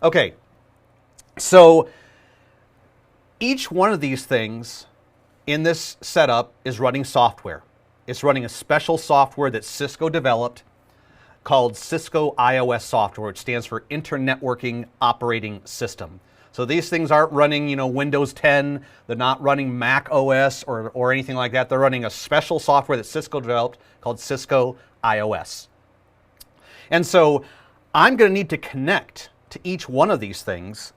Okay, so each one of these things in this setup is running software. It's running a special software that Cisco developed called Cisco IOS software, which stands for Internetworking Operating System. So these things aren't running, Windows 10. They're not running Mac OS or anything like that. They're running a special software that Cisco developed called Cisco IOS. And so I'm going to need to connect to each one of these things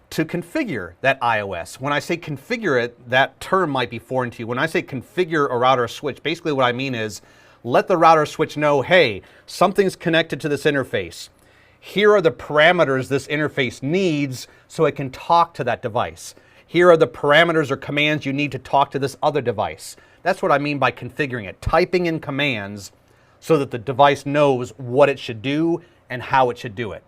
to configure that iOS. When I say configure it, that term might be foreign to you. When I say configure a router or switch, basically what I mean is let the router or switch know, hey, something's connected to this interface. Here are the parameters this interface needs so it can talk to that device. Here are the parameters or commands you need to talk to this other device. That's what I mean by configuring it, typing in commands so that the device knows what it should do and how it should do it.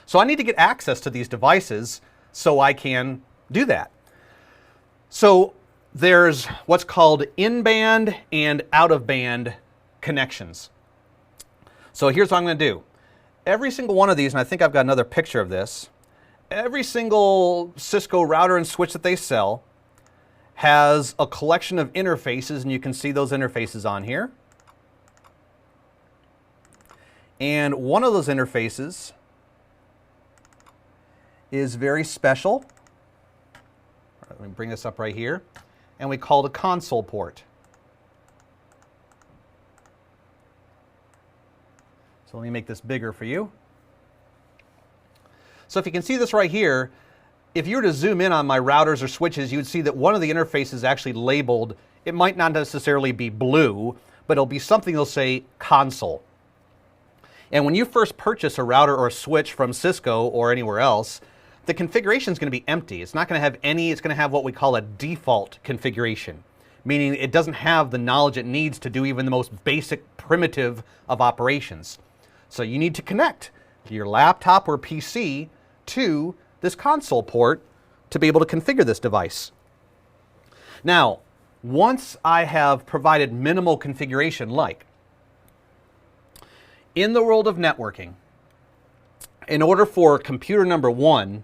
So I need to get access to these devices so I can do that. So there's what's called in-band and out-of-band connections. So here's what I'm going to do. Every single one of these, and I think I've got another picture of this, every single Cisco router and switch that they sell has a collection of interfaces, and you can see those interfaces on here. And one of those interfaces is very special. All right, let me bring this up right here. And we call it a console port. So let me make this bigger for you. So if you can see this right here, if you were to zoom in on my routers or switches, you would see that one of the interfaces is actually labeled. It might not necessarily be blue, but it'll be something that'll say console. And when you first purchase a router or a switch from Cisco or anywhere else, the configuration is going to be empty. It's not going to have any, it's going to have what we call a default configuration, meaning it doesn't have the knowledge it needs to do even the most basic primitive of operations. So you need to connect your laptop or PC to this console port to be able to configure this device. Now, once I have provided minimal configuration, like in the world of networking, in order for computer number 1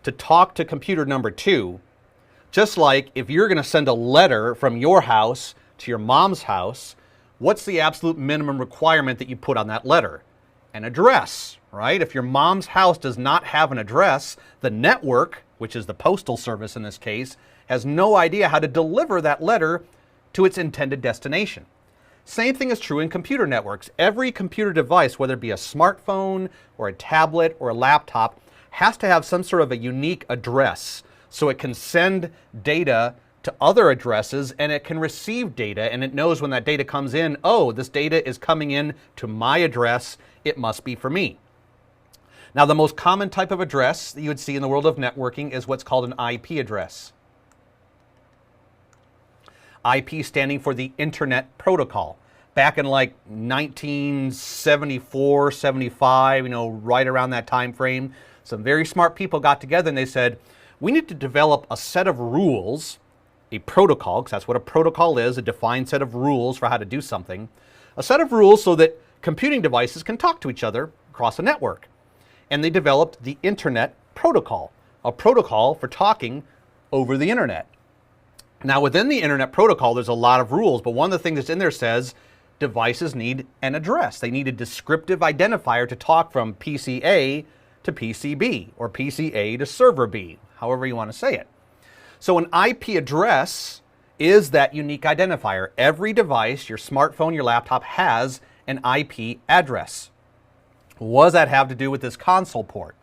to talk to computer number 2, just like if you're going to send a letter from your house to your mom's house, what's the absolute minimum requirement that you put on that letter? An address, right? If your mom's house does not have an address, the network, which is the postal service in this case, has no idea how to deliver that letter to its intended destination. Same thing is true in computer networks. Every computer device, whether it be a smartphone or a tablet or a laptop, has to have some sort of a unique address so it can send data to other addresses and it can receive data, and it knows when that data comes in, oh, this data is coming in to my address, it must be for me. Now, the most common type of address that you would see in the world of networking is what's called an IP address. IP standing for the Internet Protocol. Back in like 1974, 75, right around that time frame, some very smart people got together and they said, we need to develop a set of rules, a protocol, because that's what a protocol is, a defined set of rules for how to do something, a set of rules so that computing devices can talk to each other across a network. And they developed the Internet Protocol, a protocol for talking over the internet. Now, within the Internet Protocol, there's a lot of rules, but one of the things that's in there says devices need an address. They need a descriptive identifier to talk from PC A to PC B, or PC A to server B, however you want to say it. So an IP address is that unique identifier. Every device, your smartphone, your laptop, has an IP address. What does that have to do with this console port?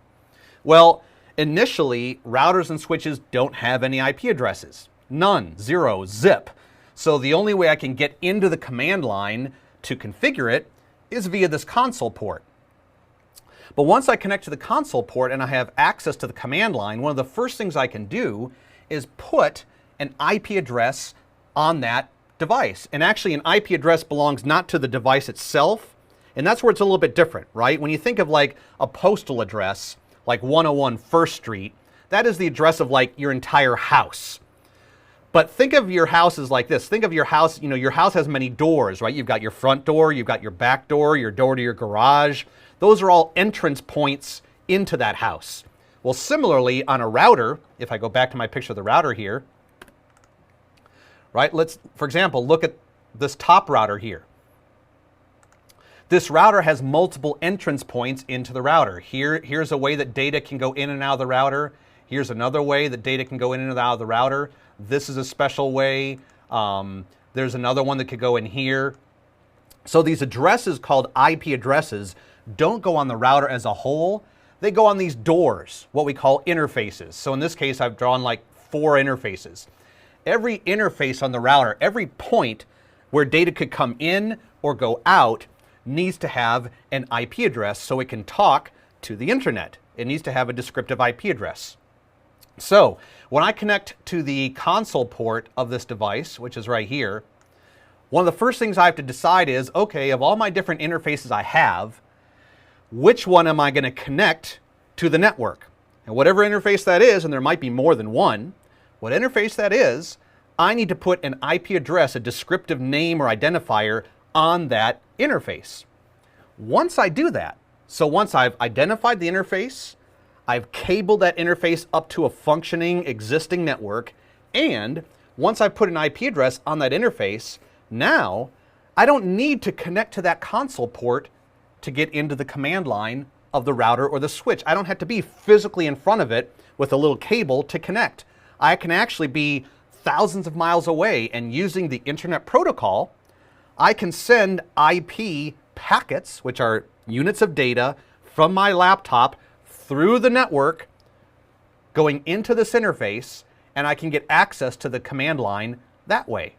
Well, initially, routers and switches don't have any IP addresses. None, zero, zip. So the only way I can get into the command line to configure it is via this console port. But once I connect to the console port and I have access to the command line, one of the first things I can do is put an IP address on that device. And actually, an IP address belongs not to the device itself, and that's where it's a little bit different, right? When you think of like a postal address, like 101 First Street, that is the address of like your entire house. But think of your house as like this. Think of your house, your house has many doors, right? You've got your front door, you've got your back door to your garage. Those are all entrance points into that house. Well, similarly on a router, if I go back to my picture of the router here, right, let's, for example, look at this top router here. This router has multiple entrance points into the router. Here's a way that data can go in and out of the router. Here's another way that data can go in and out of the router. This is a special way. There's another one that could go in here. So these addresses called IP addresses don't go on the router as a whole. They go on these doors, what we call interfaces. So in this case, I've drawn like 4 interfaces. Every interface on the router, every point where data could come in or go out needs to have an IP address so it can talk to the internet. It needs to have a descriptive IP address. So when I connect to the console port of this device, which is right here, one of the first things I have to decide is, okay, of all my different interfaces I have, which one am I going to connect to the network? And whatever interface that is, and there might be more than one, what interface that is, I need to put an IP address, a descriptive name or identifier on that interface. Once I do that, so once I've identified the interface, I've cabled that interface up to a functioning existing network, and once I put an IP address on that interface, now I don't need to connect to that console port to get into the command line of the router or the switch. I don't have to be physically in front of it with a little cable to connect. I can actually be thousands of miles away, and using the Internet Protocol, I can send IP packets, which are units of data, from my laptop through the network going into this interface, and I can get access to the command line that way.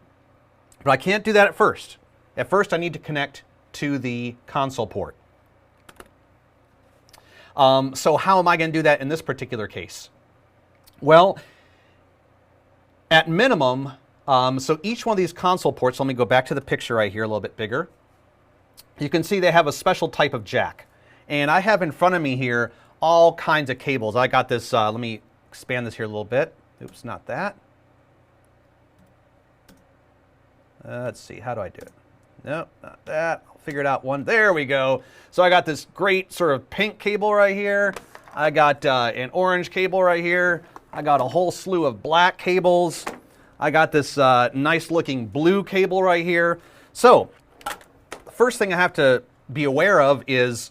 But I can't do that at first. At first, I need to connect to the console port. So how am I going to do that in this particular case? Well, at minimum, so each one of these console ports, let me go back to the picture right here a little bit bigger. You can see they have a special type of jack. And I have in front of me here all kinds of cables. I got this, let me expand this here a little bit. Oops, not that. Let's see, how do I do it? Nope, not that. I'll figure it out one. There we go. So I got this great sort of pink cable right here. I got an orange cable right here. I got a whole slew of black cables. I got this nice looking blue cable right here. So the first thing I have to be aware of is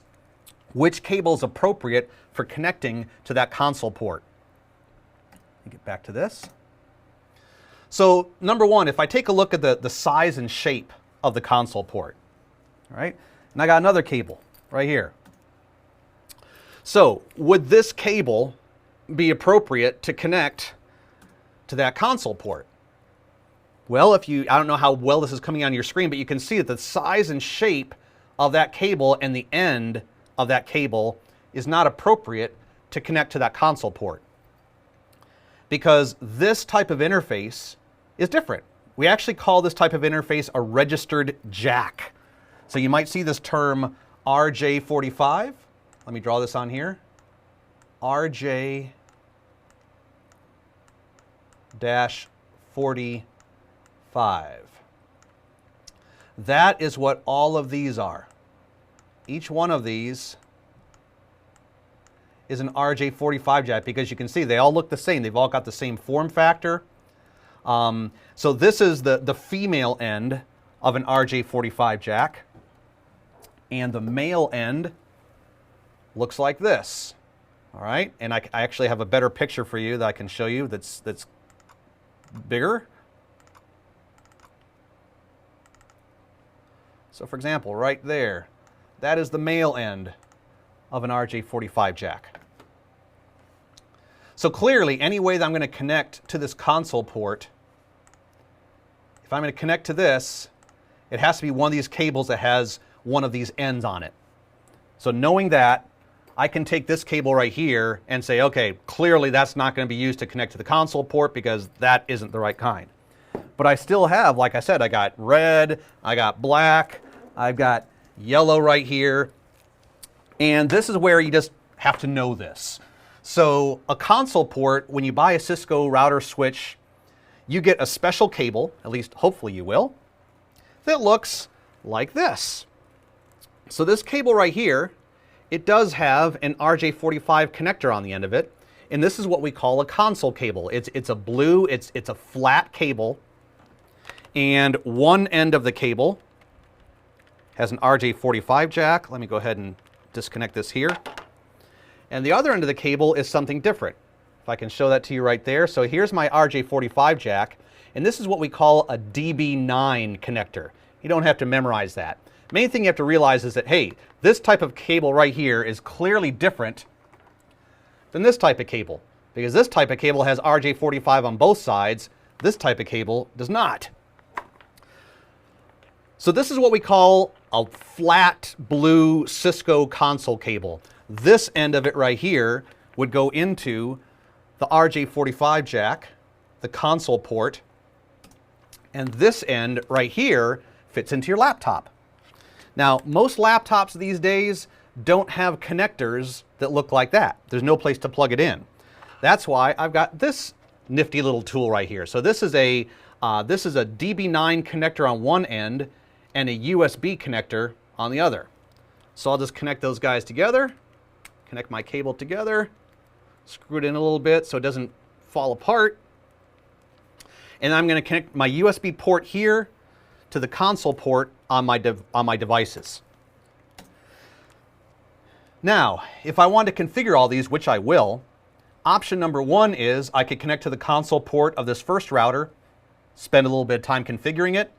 which cable is appropriate for connecting to that console port. Let me get back to this. So number one, if I take a look at the size and shape of the console port, all right, and I got another cable right here. So would this cable be appropriate to connect to that console port? Well, I don't know how well this is coming on your screen, but you can see that the size and shape of that cable and the end of that cable is not appropriate to connect to that console port, because this type of interface is different. We actually call this type of interface a registered jack. So you might see this term RJ45. Let me draw this on here. RJ-45. That is what all of these are. Each one of these is an RJ45 jack, because you can see they all look the same. They've all got the same form factor. So this is the female end of an RJ45 jack, and the male end looks like this. All right, and I actually have a better picture for you that I can show you that's bigger. So for example, right there, that is the male end of an RJ45 jack. So clearly, any way that I'm going to connect to this console port, if I'm going to connect to this, it has to be one of these cables that has one of these ends on it. So knowing that, I can take this cable right here and say, okay, clearly that's not going to be used to connect to the console port because that isn't the right kind. But I still have, like I said, I got red, I got black, I've got yellow right here. And this is where you just have to know this. So a console port, when you buy a Cisco router switch, you get a special cable, at least hopefully you will, that looks like this. So this cable right here it does have an RJ45 connector on the end of it, and this is what we call a console cable. It's a flat cable, and one end of the cable has an RJ45 jack. Let me go ahead and disconnect this here. And the other end of the cable is something different. If I can show that to you right there. So here's my RJ45 jack, and this is what we call a DB9 connector. You don't have to memorize that. Main thing you have to realize is that, hey, this type of cable right here is clearly different than this type of cable, because this type of cable has RJ45 on both sides. This type of cable does not. So this is what we call a flat blue Cisco console cable. This end of it right here would go into the RJ45 jack, the console port, and this end right here fits into your laptop. Now, most laptops these days don't have connectors that look like that. There's no place to plug it in. That's why I've got this nifty little tool right here. So this is a DB9 connector on one end and a USB connector on the other. So I'll just connect those guys together, connect my cable together, screw it in a little bit so it doesn't fall apart. And I'm going to connect my USB port here to the console port on my devices. Now, if I want to configure all these, which I will, option number one is I could connect to the console port of this first router, spend a little bit of time configuring it,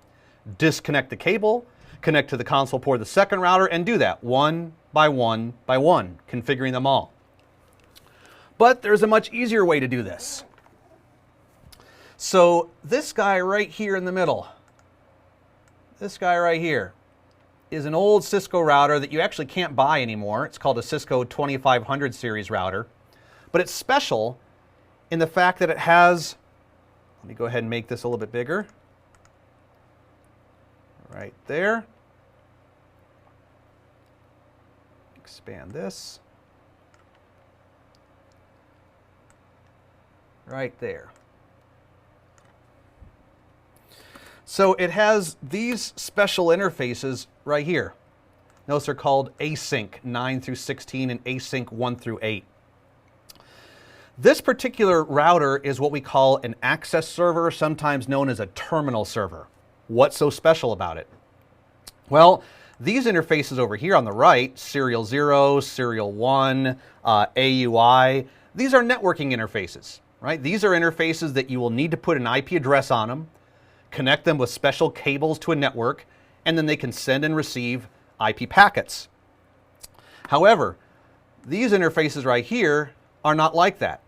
disconnect the cable, connect to the console port of the second router, and do that one by one by one, configuring them all. But there's a much easier way to do this. So this guy right here in the middle, this guy right here, is an old Cisco router that you actually can't buy anymore. It's called a Cisco 2500 series router. But it's special in the fact that it has, let me go ahead and make this a little bit bigger. Right there. Expand this. Right there. So it has these special interfaces right here. Notice they're called Async 9 through 16 and Async 1 through 8. This particular router is what we call an access server, sometimes known as a terminal server. What's so special about it? Well, these interfaces over here on the right, Serial 0, Serial 1, AUI, these are networking interfaces, right? These are interfaces that you will need to put an IP address on them, connect them with special cables to a network, and then they can send and receive IP packets. However, these interfaces right here are not like that.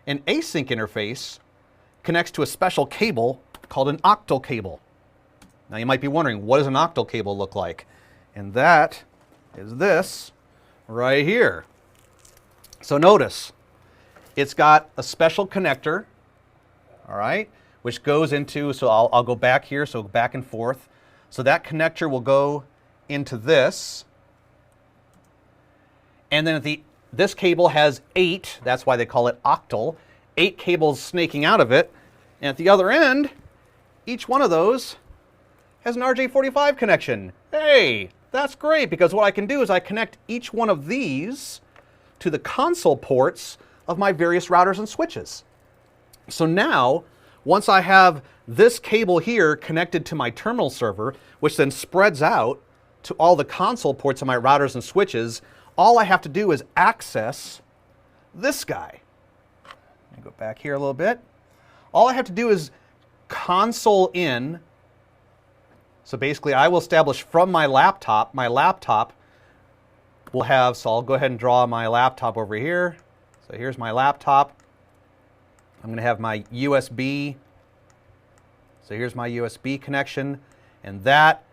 An async interface connects to a special cable called an octal cable. Now you might be wondering, what does an octal cable look like? And that is this right here. So notice, it's got a special connector, all right, which goes into, so I'll go back here, so back and forth. So that connector will go into this. And then this cable has 8, that's why they call it octal, 8 cables snaking out of it. And at the other end, each one of those has an RJ45 connection. Hey, that's great, because what I can do is I connect each one of these to the console ports of my various routers and switches. So now, once I have this cable here connected to my terminal server, which then spreads out to all the console ports of my routers and switches, all I have to do is access this guy. Let me go back here a little bit. All I have to do is console in. So basically I will establish from my laptop will have, so I'll go ahead and draw my laptop over here. So here's my laptop. I'm going to have my USB. So here's my USB connection, and that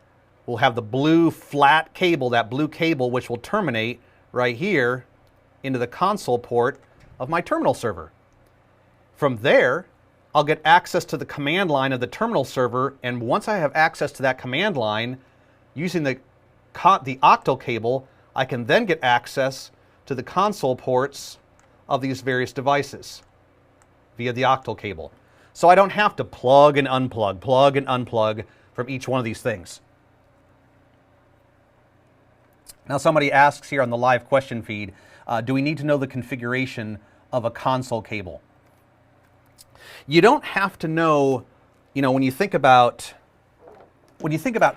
will have the blue flat cable, that blue cable, which will terminate right here into the console port of my terminal server. From there, I'll get access to the command line of the terminal server, and once I have access to that command line, using the octal cable, I can then get access to the console ports of these various devices via the octal cable. So I don't have to plug and unplug from each one of these things. Now somebody asks here on the live question feed, do we need to know the configuration of a console cable? You don't have to know, when you think about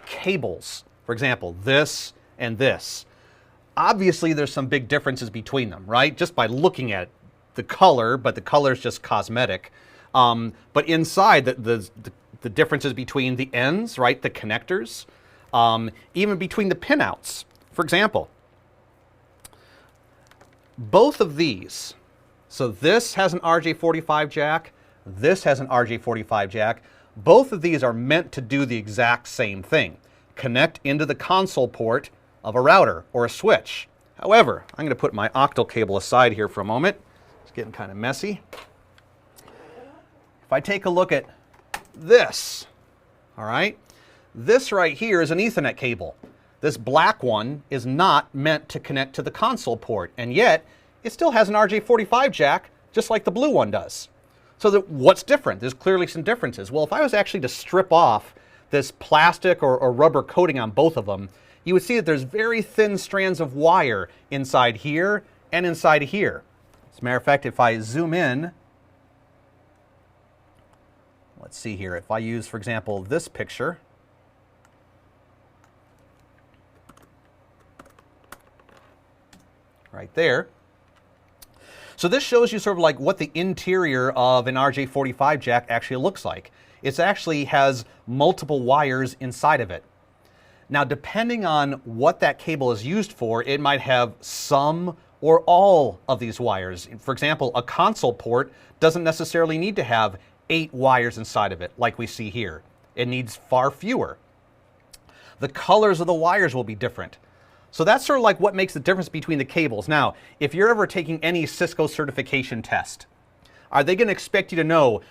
cables, for example, this and this, obviously there's some big differences between them, right? Just by looking at the color, but the color is just cosmetic. But inside, the differences between the ends, right, the connectors, even between the pinouts. For example, both of these, so this has an RJ45 jack, this has an RJ45 jack. Both of these are meant to do the exact same thing, connect into the console port of a router or a switch. However, I'm going to put my octal cable aside here for a moment. It's getting kind of messy. If I take a look at this, all right, this right here is an Ethernet cable. This black one is not meant to connect to the console port, and yet it still has an RJ45 jack, just like the blue one does. So what's different? There's clearly some differences. Well, if I was actually to strip off this plastic or rubber coating on both of them, you would see that there's very thin strands of wire inside here and inside here. As a matter of fact, if I zoom in, let's see here. If I use, for example, this picture, right there. So this shows you sort of like what the interior of an RJ45 jack actually looks like. It actually has multiple wires inside of it. Now, depending on what that cable is used for, it might have some or all of these wires. For example, a console port doesn't necessarily need to have 8 wires inside of it like we see here. It needs far fewer. The colors of the wires will be different. So that's sort of like what makes the difference between the cables. Now, if you're ever taking any Cisco certification test, are they going to expect you to know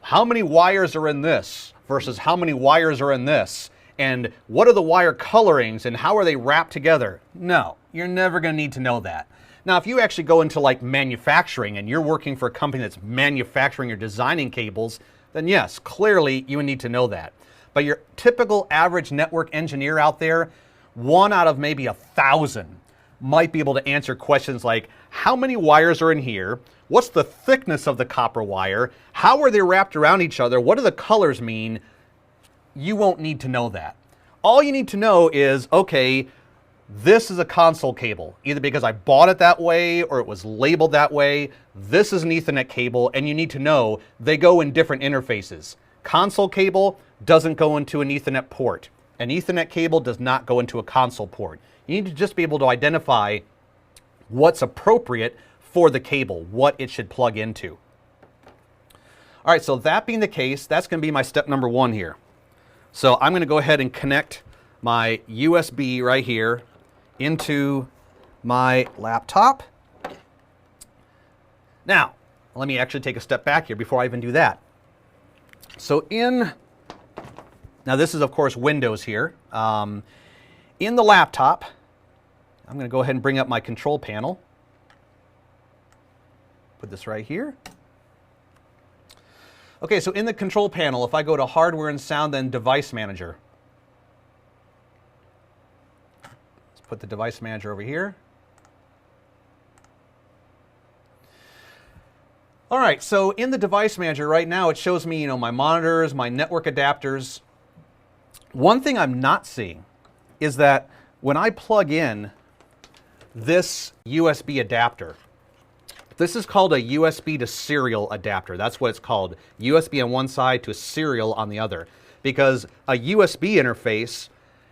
how many wires are in this versus how many wires are in this? And what are the wire colorings and how are they wrapped together? No, you're never going to need to know that. Now, if you actually go into like manufacturing and you're working for a company that's manufacturing or designing cables, then yes, clearly you would need to know that. But your typical average network engineer out there, 1 out of maybe 1,000 might be able to answer questions like, how many wires are in here? What's the thickness of the copper wire? How are they wrapped around each other? What do the colors mean? You won't need to know that. All you need to know is, okay, this is a console cable, either because I bought it that way or it was labeled that way. This is an Ethernet cable, and you need to know they go in different interfaces. Console cable doesn't go into an Ethernet port. An Ethernet cable does not go into a console port. You need to just be able to identify what's appropriate for the cable, what it should plug into. All right, so that being the case, that's going to be my step number 1 here. So I'm going to go ahead and connect my USB right here into my laptop. Now, let me actually take a step back here before I even do that. So now this is of course Windows here. In the laptop, I'm going to go ahead and bring up my control panel. Put this right here. Okay, so in the control panel, if I go to Hardware and Sound, then Device Manager. Let's put the Device Manager over here. All right, so in the Device Manager right now, it shows me, my monitors, my network adapters. One thing I'm not seeing is that when I plug in this USB adapter, this is called a USB to serial adapter. That's what it's called. USB on one side to a serial on the other. Because a USB interface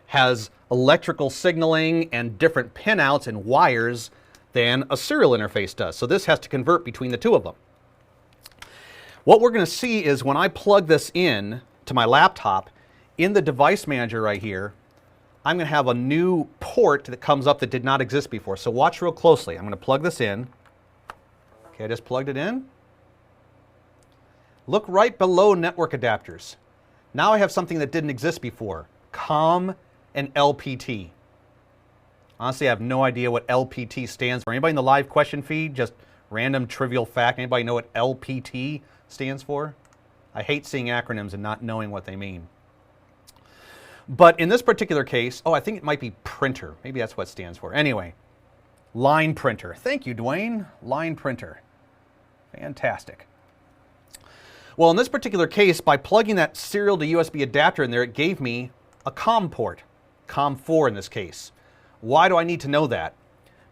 has electrical signaling and different pinouts and wires than a serial interface does. So this has to convert between the two of them. What we're going to see is when I plug this in to my laptop, in the Device Manager right here, I'm going to have a new port that comes up that did not exist before. So watch real closely. I'm going to plug this in. Okay, I just plugged it in. Look right below network adapters. Now I have something that didn't exist before, COM and LPT. Honestly, I have no idea what LPT stands for. Anybody in the live question feed, just random trivial fact, anybody know what LPT stands for? I hate seeing acronyms and not knowing what they mean. But in this particular case, oh, I think it might be printer. Maybe that's what it stands for. Anyway, line printer. Thank you, Dwayne. Line printer. Fantastic. Well, in this particular case, by plugging that serial to USB adapter in there, it gave me a COM port, COM4 in this case. Why do I need to know that?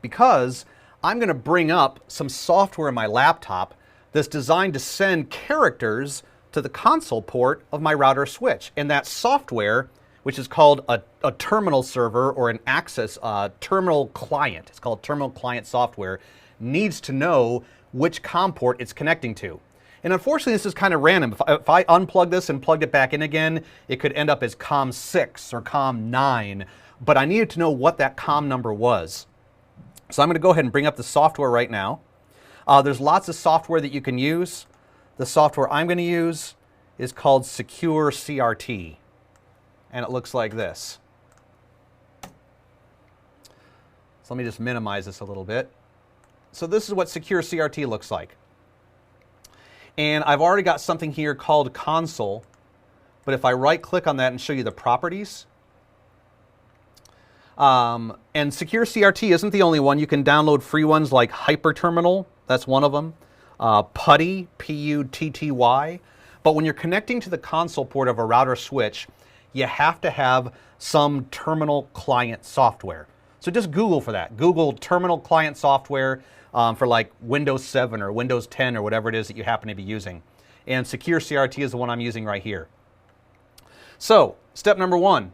Because I'm going to bring up some software in my laptop that's designed to send characters to the console port of my router switch. And that software, which is called a terminal server or an access terminal client, it's called terminal client software, needs to know which COM port it's connecting to. And unfortunately, this is kind of random. If I unplug this and plugged it back in again, it could end up as COM6 or COM9, but I needed to know what that COM number was. So I'm going to go ahead and bring up the software right now. There's lots of software that you can use. The software I'm going to use is called Secure CRT, and it looks like this. So let me just minimize this a little bit. So this is what Secure CRT looks like. And I've already got something here called console, but if I right-click on that and show you the properties, and Secure CRT isn't the only one. You can download free ones like HyperTerminal, that's one of them, PuTTY, P-U-T-T-Y. But when you're connecting to the console port of a router switch, you have to have some terminal client software. So just Google for that. Google terminal client software for like Windows 7 or Windows 10 or whatever it is that you happen to be using. And Secure CRT is the one I'm using right here. So step number one.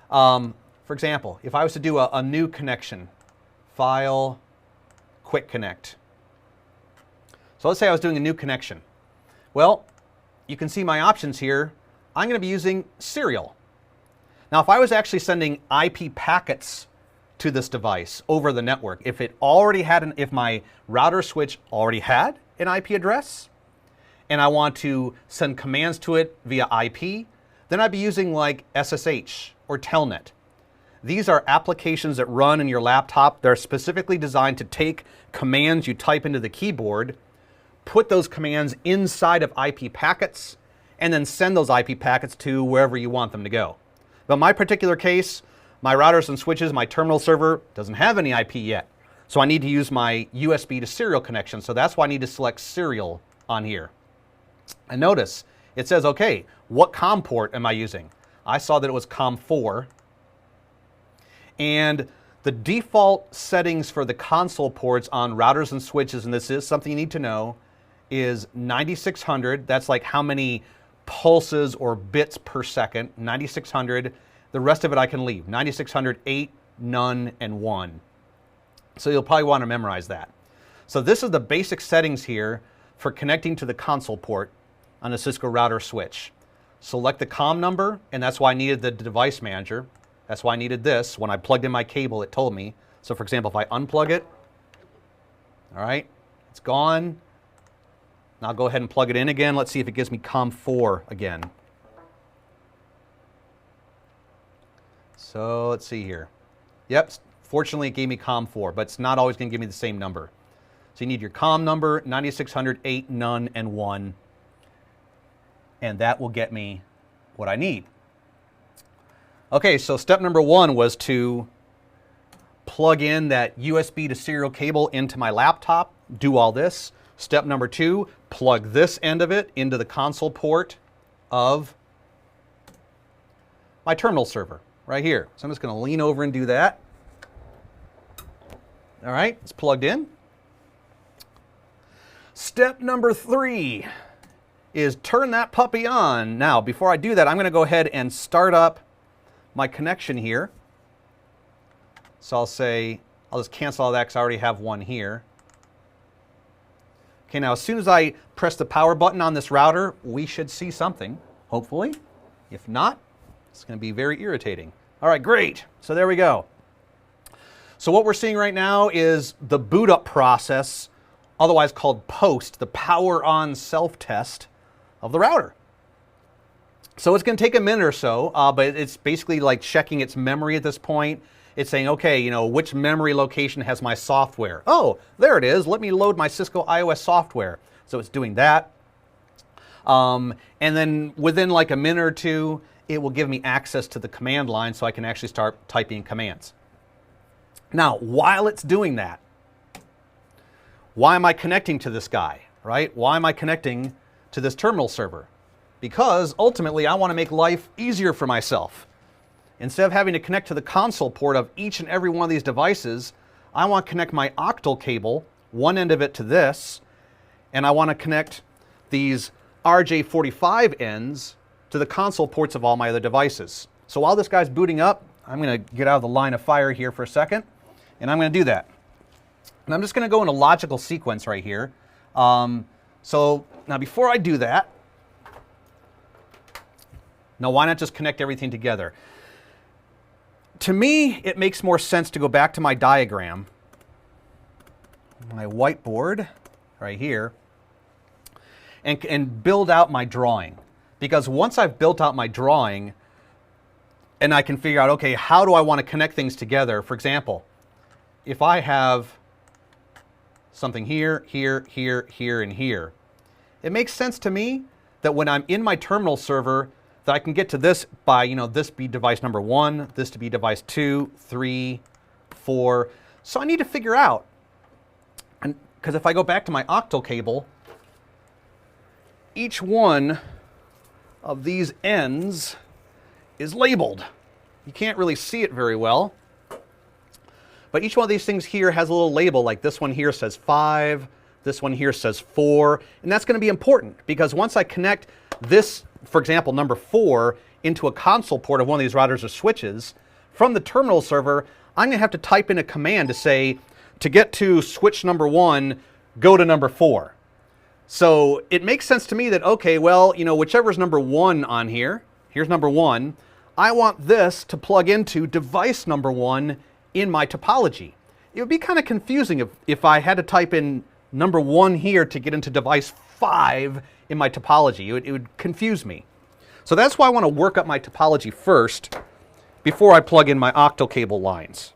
For example, if I was to do a new connection, file, quick connect. So let's say I was doing a new connection. Well, you can see my options here. I'm going to be using serial. Now, if I was actually sending IP packets to this device over the network, if it already had if my router switch already had an IP address, and I want to send commands to it via IP, then I'd be using like SSH or Telnet. These are applications that run in your laptop. They're specifically designed to take commands you type into the keyboard, put those commands inside of IP packets, and then send those IP packets to wherever you want them to go. But in my particular case, my routers and switches, my terminal server doesn't have any IP yet. So I need to use my USB to serial connection. So that's why I need to select serial on here. And notice, it says, okay, what COM port am I using? I saw that it was COM4. And the default settings for the console ports on routers and switches, and this is something you need to know, is 9600. That's like how many pulses or bits per second, 9600. The rest of it I can leave, 9600, 8, none, and 1. So you'll probably want to memorize that. So this is the basic settings here for connecting to the console port on a Cisco router switch. Select the COM number, and that's why I needed the device manager. That's why I needed this. When I plugged in my cable, it told me. So for example, if I unplug it, all right, it's gone. Now I'll go ahead and plug it in again. Let's see if it gives me COM4 again. So let's see here. Yep, fortunately it gave me COM4, but it's not always going to give me the same number. So you need your COM number, 9600, 8, none, and 1. And that will get me what I need. Okay, so step number one was to plug in that USB to serial cable into my laptop, do all this. Step number two, plug this end of it into the console port of my terminal server right here. So I'm just going to lean over and do that. All right, it's plugged in. Step number three is turn that puppy on. Now, before I do that, I'm going to go ahead and start up my connection here. So I'll say, I'll just cancel all that because I already have one here. Okay, now as soon as I press the power button on this router, we should see something, hopefully. If not, it's going to be very irritating. All right, great. So there we go. So what we're seeing right now is the boot up process, otherwise called POST, the power on self-test of the router. So it's going to take a minute or so, but it's basically like checking its memory at this point. It's saying, okay, you know, which memory location has my software? Oh, there it is. Let me load my Cisco iOS software. So it's doing that. And then within like a minute or two, it will give me access to the command line so I can actually start typing commands. Now, while it's doing that, why am I connecting to this guy, right? Why am I connecting to this terminal server? Because ultimately I want to make life easier for myself. Instead of having to connect to the console port of each and every one of these devices, I want to connect my octal cable, one end of it to this, and I want to connect these RJ45 ends to the console ports of all my other devices. So while this guy's booting up, I'm going to get out of the line of fire here for a second, and I'm going to do that. And I'm just going to go in a logical sequence right here. So now before I do that, now why not just connect everything together? To me, it makes more sense to go back to my diagram, my whiteboard right here, and build out my drawing. Because once I've built out my drawing and I can figure out, okay, how do I want to connect things together? For example, if I have something here, here, here, here, and here, it makes sense to me that when I'm in my terminal server, that I can get to this by, this be device number 1, this to be device 2, 3, 4. So I need to figure out, because if I go back to my octal cable, each one of these ends is labeled. You can't really see it very well, but each one of these things here has a little label, like this one here says 5, this one here says 4, and that's going to be important because once I connect this, for example, number 4, into a console port of one of these routers or switches, from the terminal server, I'm going to have to type in a command to say, to get to switch number 1, go to number 4. So it makes sense to me that, okay, well, whichever's number 1 on here, here's number 1, I want this to plug into device number 1 in my topology. It would be kind of confusing if I had to type in number 1 here to get into device 5 in my topology. It would confuse me. So that's why I want to work up my topology first before I plug in my octal cable lines.